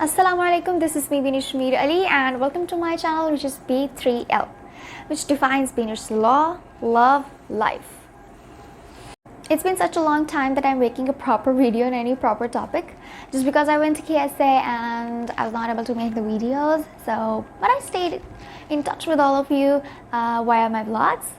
Assalamualaikum, this is me Binish Mir Ali and welcome to my channel which is B3L, which defines Binish's law, love, life. It's been such a long time that I'm making a proper video on any proper topic just because I went to KSA and I was not able to make the videos, but I stayed in touch with all of you via my vlogs.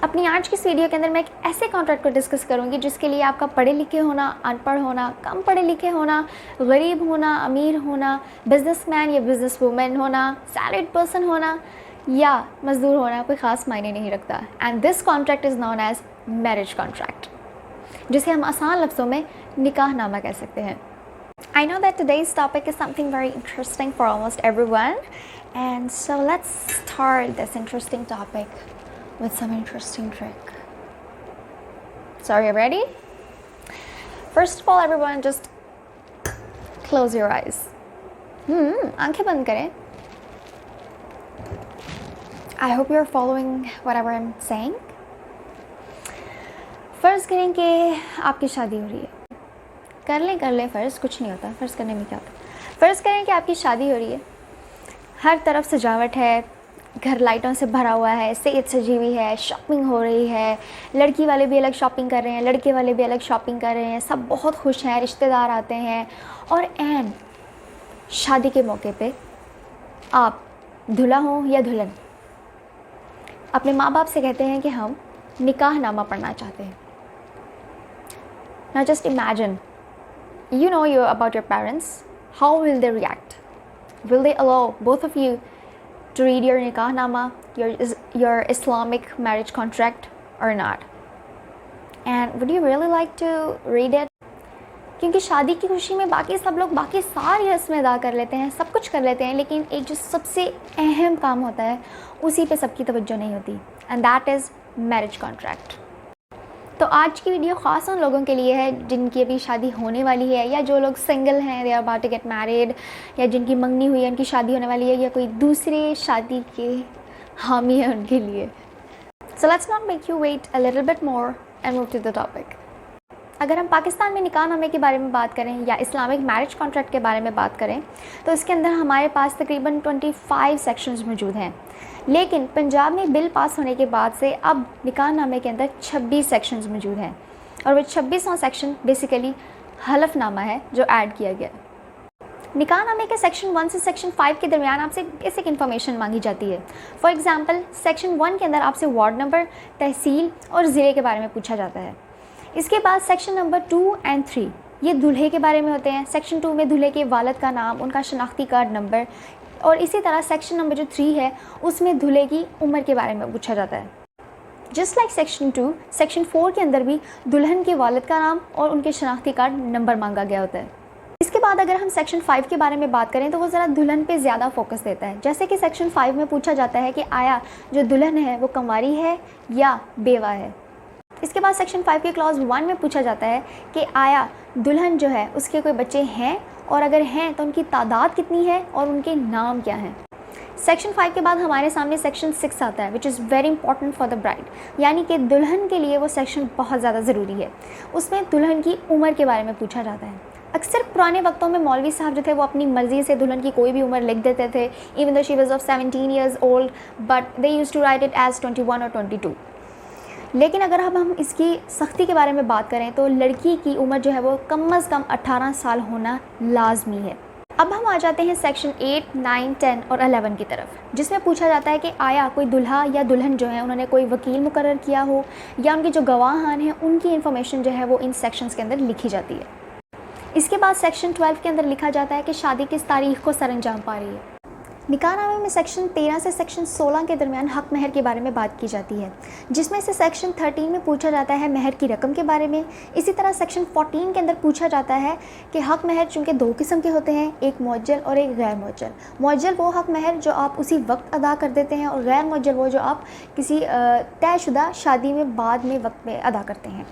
अपनी आज की इस video के अंदर मैं एक ऐसे contract को डिस्कस करूंगी जिसके लिए आपका पढ़े लिखे होना, अनपढ़ होना, कम पढ़े लिखे होना, गरीब होना, अमीर होना, बिजनेसमैन या बिजनेस वूमेन होना, सैलरीड पर्सन होना या मजदूर होना कोई ख़ास मायने नहीं रखता. And this contract is known as marriage contract, जिसे हम आसान लफ्ज़ों में निकाहनामा कह सकते हैं. I know that today's topic is something very interesting for almost everyone, and so let's start this interesting topic with some interesting trick. So are you ready? First of all, everyone, just close your eyes. आंखें बंद करें. I hope you're following whatever I'm saying. फ़र्ज़ करें कि आपकी शादी हो रही है. कर लें फ़र्ज़, कुछ नहीं होता. फ़र्ज़ करने में क्या होता. फ़र्ज़ करें कि आपकी शादी हो रही है. हर तरफ सजावट है, घर लाइटों से भरा हुआ है, सेज सजी हुई है, शॉपिंग हो रही है. लड़की वाले भी अलग शॉपिंग कर रहे हैं, लड़के वाले भी अलग शॉपिंग कर रहे हैं. सब बहुत खुश हैं, रिश्तेदार आते हैं. और एन शादी के मौके पे आप दूल्हा हो या दुल्हन अपने माँ बाप से कहते हैं कि हम निकाहनामा पढ़ना चाहते हैं. Now just imagine, you know about your parents. How will they react? Will they allow both of you to read your nikahnama, your Islamic marriage contract or not? And would you really like to read it? क्योंकि शादी की खुशी में बाकी सब लोग बाकी सारी रस्में अदा कर लेते हैं, सब कुछ कर लेते हैं, लेकिन एक जो सबसे अहम काम होता है उसी पे सबकी तवज्जो नहीं होती, and that is marriage contract. तो आज की वीडियो ख़ास उन लोगों के लिए है जिनकी अभी शादी होने वाली है, या जो लोग सिंगल हैं, they are about to get married, या जिनकी मंगनी हुई है, उनकी शादी होने वाली है, या कोई दूसरे शादी के हामी है उनके लिए. So let's not make you wait a little bit more and move to the topic. अगर हम पाकिस्तान में निकाहनामे के बारे में बात करें या इस्लामिक मैरिज कॉन्ट्रैक्ट के बारे में बात करें तो इसके अंदर हमारे पास तकरीबन 25 सेक्शंस मौजूद हैं. लेकिन पंजाब में बिल पास होने के बाद से अब निकाहनामे के अंदर 26 सेक्शंस मौजूद हैं, और वो 26वां सेक्शन बेसिकली हलफनामा है जो ऐड किया गया. निकाहनामे के सेक्शन 1 से सेक्शन 5 के दरमियान आपसे बेसिक इन्फॉर्मेशन मांगी जाती है. फॉर एग्जांपल, सेक्शन 1 के अंदर आपसे वार्ड नंबर, तहसील और ज़िले के बारे में पूछा जाता है. इसके बाद सेक्शन नंबर 2 एंड 3 ये दूल्हे के बारे में होते हैं. सेक्शन 2 में दूल्हे के वालिद का नाम, उनका शनाख्ती कार्ड नंबर, और इसी तरह सेक्शन नंबर जो 3 है उसमें दूल्हे की उम्र के बारे में पूछा जाता है. जस्ट लाइक सेक्शन 2, सेक्शन 4 के अंदर भी दुल्हन के वालिद का नाम और उनके शनाख्ती कार्ड नंबर मांगा गया होता है. इसके बाद अगर हम सेक्शन 5 के बारे में बात करें तो वो ज़रा दुल्हन पे ज़्यादा फोकस देता है. जैसे कि सेक्शन 5 में पूछा जाता है कि आया जो दुल्हन है वो कंवारी है या बेवा है. इसके बाद सेक्शन 5 के क्लॉज 1 में पूछा जाता है कि आया दुल्हन जो है उसके कोई बच्चे हैं, और अगर हैं तो उनकी तादाद कितनी है और उनके नाम क्या हैं. सेक्शन 5 के बाद हमारे सामने सेक्शन 6 आता है, which is very important for the bride, यानी कि दुल्हन के लिए वो सेक्शन बहुत ज़्यादा ज़रूरी है. उसमें दुल्हन की उम्र के बारे में पूछा जाता है. अक्सर पुराने वक्तों में मौलवी साहब जो थे वो अपनी मर्ज़ी से दुल्हन की कोई भी उम्र लिख देते थे, even though she was of 17 years old, but they used to write it as 21 और 22. लेकिन अगर अब हम इसकी सख्ती के बारे में बात करें तो लड़की की उम्र जो है वो कम अज़ कम 18 साल होना लाजमी है. अब हम आ जाते हैं सेक्शन 8, 9, 10 और 11 की तरफ, जिसमें पूछा जाता है कि आया कोई दुल्हा या दुल्हन जो है उन्होंने कोई वकील मुकर्रर किया हो, या उनके जो गवाहान हैं उनकी इन्फॉर्मेशन जो है वो इन सेक्शंस के अंदर लिखी जाती है. इसके बाद सेक्शन 12 के अंदर लिखा जाता है कि शादी किस तारीख को सरअंजाम पा रही है. निकाहनामे में सेक्शन 13 से सेक्शन 16 के दरमियान हक महर के बारे में बात की जाती है, जिसमें से सेक्शन 13 में पूछा जाता है महर की रकम के बारे में. इसी तरह सेक्शन 14 के अंदर पूछा जाता है कि हक महर चूँकि 2 किस्म के होते हैं, एक मुअज्जल और एक गैर मुअज्जल. मुअज्जल वो हक महर जो आप उसी वक्त अदा कर देते हैं, और गैर मुअज्जल वो जो आप किसी तयशुदा शादी में बाद में वक्त में अदा करते हैं.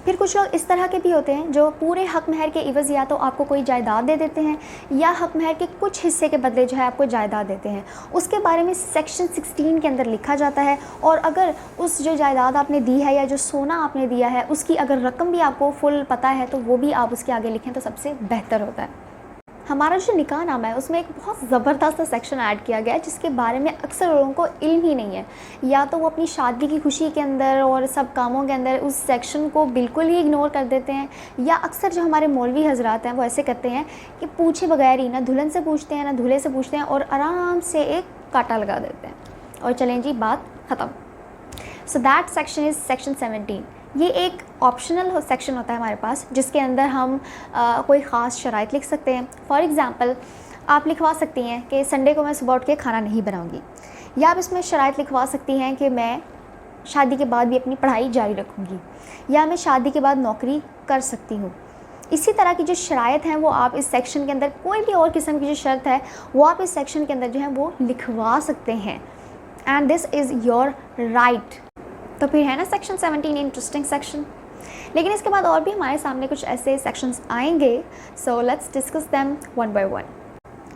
फिर कुछ लोग इस तरह के भी होते हैं जो पूरे हक महर के इवज़ या तो आपको कोई जायदाद दे देते हैं, या हक महर के कुछ हिस्से के बदले जो है आपको जायदाद देते हैं. उसके बारे में सेक्शन 16 के अंदर लिखा जाता है, और अगर उस जो जायदाद आपने दी है या जो सोना आपने दिया है उसकी अगर रकम भी आपको फुल पता है तो वो भी आप उसके आगे लिखें तो सबसे बेहतर होता है. हमारा जो निकाहनामा है उसमें एक बहुत ज़बरदस्त सेक्शन ऐड किया गया है जिसके बारे में अक्सर लोगों को इल्म ही नहीं है, या तो वो अपनी शादी की खुशी के अंदर और सब कामों के अंदर उस सेक्शन को बिल्कुल ही इग्नोर कर देते हैं, या अक्सर जो हमारे मौलवी हजरात हैं वो ऐसे करते हैं कि पूछे बगैर ही ना दुल्हन से पूछते हैं ना दूल्हे से पूछते हैं और आराम से एक कांटा लगा देते हैं और चलें जी बात ख़त्म। So that section is section 17। ये एक ऑप्शनल सेक्शन होता है हमारे पास जिसके अंदर हम कोई ख़ास शराइत लिख सकते हैं। फॉर एग्ज़ाम्पल आप लिखवा सकती हैं कि संडे को मैं सुबह उठ के खाना नहीं बनाऊंगी, या आप इसमें शराइत लिखवा सकती हैं कि मैं शादी के बाद भी अपनी पढ़ाई जारी रखूँगी, या मैं शादी के बाद नौकरी कर सकती हूँ। इसी तरह की जो शराइत हैं वो आप इस सेक्शन के अंदर, कोई भी और किस्म की जो शर्त है वो आप इस सेक्शन के अंदर जो है वो लिखवा सकते हैं, and this is your right. तो फिर है ना सेक्शन 17 इंटरेस्टिंग सेक्शन। लेकिन इसके बाद और भी हमारे सामने कुछ ऐसे सेक्शंस आएंगे, so let's discuss them one by one.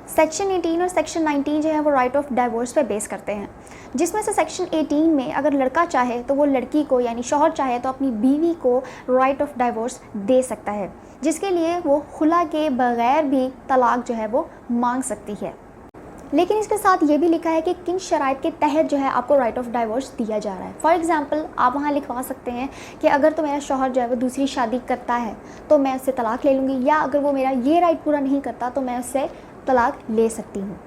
Section 18 और सेक्शन 19 जो है वो राइट ऑफ डाइवोर्स पे बेस करते हैं, जिसमें से सेक्शन 18 में अगर लड़का चाहे तो वो लड़की को, यानी शौहर चाहे तो अपनी बीवी को राइट ऑफ डाइवोर्स दे सकता है, जिसके लिए वो खुला के बगैर भी तलाक जो है वो मांग सकती है। लेकिन इसके साथ ये भी लिखा है कि किन शराइत के तहत जो है आपको राइट ऑफ डाइवोर्स दिया जा रहा है। फॉर एग्जांपल आप वहाँ लिखवा सकते हैं कि अगर तो मेरा शौहर जो है वो दूसरी शादी करता है तो मैं उससे तलाक ले लूँगी, या अगर वो मेरा ये राइट पूरा नहीं करता तो मैं उससे तलाक ले सकती हूँ।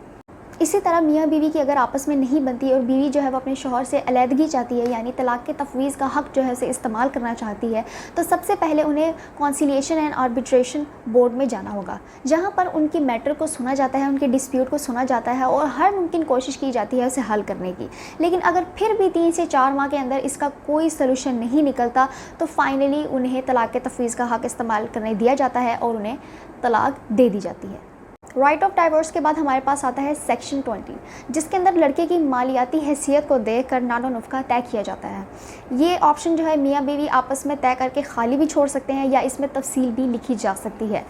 इसी तरह मियाँ बीवी की अगर आपस में नहीं बनती और बीवी जो है वो अपने शौहर से अलहदगी चाहती है, यानी तलाक के तफवीज़ का हक़ जो है उसे इस्तेमाल करना चाहती है, तो सबसे पहले उन्हें कॉन्सिलिएशन एंड आर्बिट्रेशन बोर्ड में जाना होगा, जहाँ पर उनकी मैटर को सुना जाता है, उनके डिस्प्यूट को सुना जाता है और हर मुमकिन कोशिश की जाती है उसे हल करने की। लेकिन अगर फिर भी 3 से 4 माह के अंदर इसका कोई सलूशन नहीं निकलता तो फाइनली उन्हें तलाक के तफवीज़ का हक़ इस्तेमाल करने दिया जाता है और उन्हें तलाक दे दी जाती है। राइट ऑफ डाइवोर्स के बाद हमारे पास आता है सेक्शन 20, जिसके अंदर लड़के की मालियाती हैसियत को देखकर नानो नुफ़्का तय किया जाता है। ये ऑप्शन जो है मियाँ बीवी आपस में तय करके खाली भी छोड़ सकते हैं, या इसमें तफसील भी लिखी जा सकती है।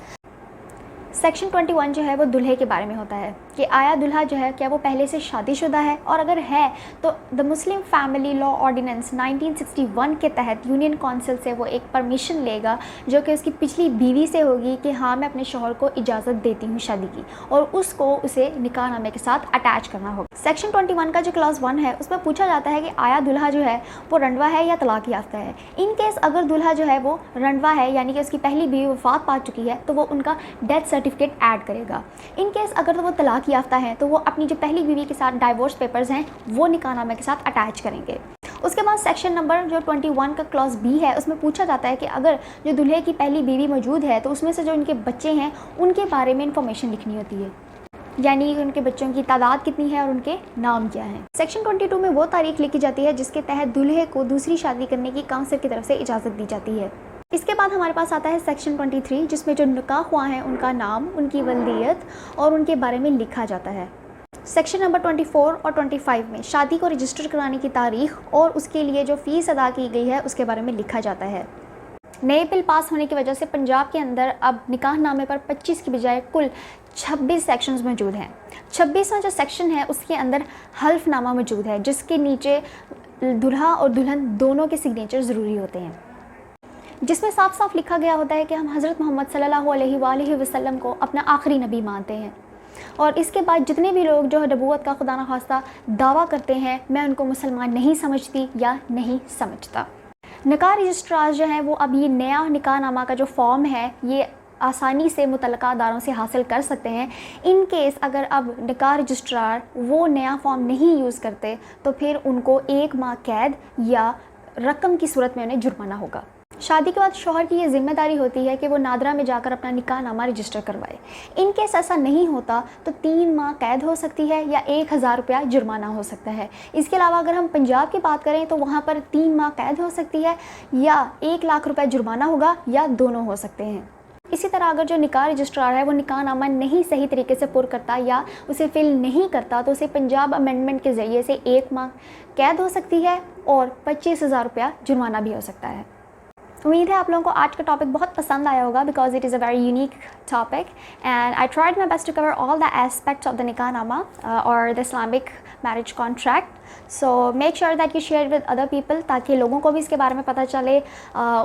सेक्शन 21 जो है वो दूल्हे के बारे में होता है कि आया दूल्हा जो है क्या वो पहले से शादीशुदा है, और अगर है तो the Muslim family law ordinance 1961 के तहत यूनियन काउंसिल से वो एक परमिशन लेगा जो कि उसकी पिछली बीवी से होगी कि हाँ मैं अपने शौहर को इजाज़त देती हूँ शादी की, और उसको उसे निकाहनामे के साथ अटैच करना होगा। सेक्शन 21 का जो क्लॉज 1 है उसमें पूछा जाता है कि आया दूल्हा जो है वो रंडवा है या तलाक याफ्ता है। इन केस अगर दूल्हा जो है वो रंडवा है, यानी कि उसकी पहली बीवी वफात पा चुकी है, तो वो उनका डेथ सर्टिफिकेट ऐड करेगा। इन केस अगर तो वो तलाक याफ्ता है तो वो अपनी जो पहली बीवी के साथ डाइवोर्स पेपर्स हैं वो निकाहनामे के साथ अटैच करेंगे। उसके बाद सेक्शन नंबर जो 21 का क्लॉज बी है उसमें पूछा जाता है कि अगर जो दूल्हे की पहली बीवी मौजूद है तो उसमें से जो उनके बच्चे हैं उनके बारे में इंफॉर्मेशन लिखनी होती है, यानी उनके बच्चों की तादाद कितनी है और उनके नाम क्या हैं। सेक्शन 22 में वो तारीख लिखी जाती है जिसके तहत दूल्हे को दूसरी शादी करने की काउंसिल की तरफ से इजाज़त दी जाती है। इसके बाद हमारे पास आता है सेक्शन 23, जिसमें जो निकाह हुआ है उनका नाम, उनकी वल्दियत और उनके बारे में लिखा जाता है। सेक्शन नंबर 24 और 25 में शादी को रजिस्टर कराने की तारीख और उसके लिए जो फ़ीस अदा की गई है उसके बारे में लिखा जाता है। नए बिल पास होने की वजह से पंजाब के अंदर अब निकाहनामे पर 25 की बजाय कुल 26 सेक्शंस मौजूद हैं। 26वां जो सेक्शन है उसके अंदर हल्फनामा मौजूद है, जिसके नीचे दूल्हा और दुल्हन दोनों के सिग्नेचर ज़रूरी होते हैं, जिसमें साफ साफ लिखा गया होता है कि हम हज़रत मोहम्मद सल्लल्लाहु अलैहि वसल्लम को अपना आखिरी नबी मानते हैं, और इसके बाद जितने भी लोग जो है नबूवत का खुदा न खास्ता दावा करते हैं मैं उनको मुसलमान नहीं समझती या नहीं समझता। निकाह रजिस्ट्रार जो हैं वो अब ये नया निकाहनामा का जो फॉर्म है ये आसानी से मुतल्लका अदारों से हासिल कर सकते हैं। इन केस अगर अब निकाह रजिस्ट्रार वो नया फॉर्म नहीं यूज़ करते तो फिर उनको 1 माह कैद या रकम की सूरत में उन्हें जुर्माना होगा। शादी के बाद शौहर की ये जिम्मेदारी होती है कि वो नादरा में जाकर अपना निकाहनामा रजिस्टर करवाए। इन केस ऐसा नहीं होता तो 3 माह कैद हो सकती है या 1000 रुपया जुर्माना हो सकता है। इसके अलावा अगर हम पंजाब की बात करें तो वहाँ पर 3 माह कैद हो सकती है या 1 लाख रुपया जुर्माना होगा, या दोनों हो सकते हैं। इसी तरह अगर जो निकाह रजिस्ट्रार है वो निकाहनामा नहीं सही तरीके से पुर करता या उसे फिल नहीं करता तो उसे पंजाब अमेंडमेंट के ज़रिए से 1 माह कैद हो सकती है और 25,000 रुपया जुर्माना भी हो सकता है। उम्मीद है आप लोगों को आज का टॉपिक बहुत पसंद आया होगा because it is a very unique topic and I tried my best to cover all the aspects of the निकाहनामा और the Islamic marriage contract. So make sure that you share with other people ताकि लोगों को भी इसके बारे में पता चले,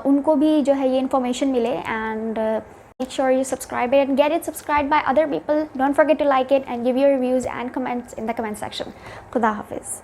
उनको भी जो है ये इन्फॉर्मेशन मिले and Make sure you subscribe it and get it subscribed by other people. Don't forget to like it and give your reviews and comments in the comment section. Khuda Hafiz.